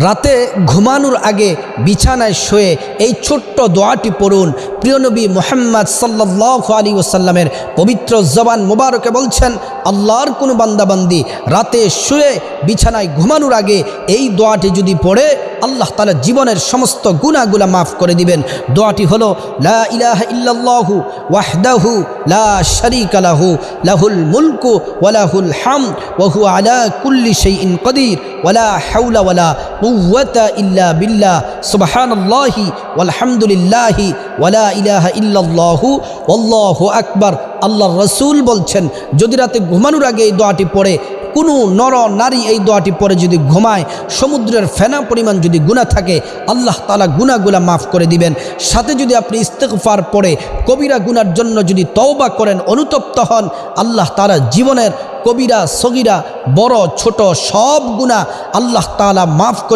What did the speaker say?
রাতে ঘুমানোর আগে বিছানায় শুয়ে এই ছোট্ট দোয়াটি পড়ুন। প্রিয় নবী মুহাম্মদ সাল্লাল্লাহু আলাইহি ওয়াসাল্লামের পবিত্র জবান মোবারকে বলছেন, আল্লাহর কোনো বান্দাবান্দি রাতে শুয়ে বিছানায় ঘুমানোর আগে এই দোয়াটি যদি পড়ে আল্লাহ তাআলা জীবনের সমস্ত গুনাহগুলো মাফ করে দিবেন। দোয়াটি হলো লা ইলাহা ইল্লাল্লাহু ওয়াহদাহু লা শারীকা লাহু লাহুল মুলকু ওয়া লাহুল হামদ ওয়া হুয়া আলা কুল্লি শাইইন কাদির ওয়ালা হাওলা ওয়ালা কুওয়াতা ইল্লা বিল্লাহ সুবহানাল্লাহি ওয়ালহামদুলিল্লাহি ওয়ালা ইলাহা ইল্লাল্লাহু ওয়াল্লাহু আকবার। আল্লাহর রাসূল বলছেন, যদি রাতে ঘুমানোর আগে এই দোয়াটি পড়ে কোনো নর নারী এই দোয়াটি পরে যদি ঘুমায়, সমুদ্রের ফেনা পরিমাণ যদি গুনাহ থাকে আল্লাহ তাআলা গুনাহগুলা মাফ করে দিবেন। সাথে যদি আপনি ইস্তেগফার পড়ে কবিরা গুনার জন্য যদি তওবা করেন, অনুতপ্ত হন, আল্লাহ তাআলা জীবনের কবিরা সগীরা বড় ছোট সব গুনাহ আল্লাহ তাআলা মাফ করে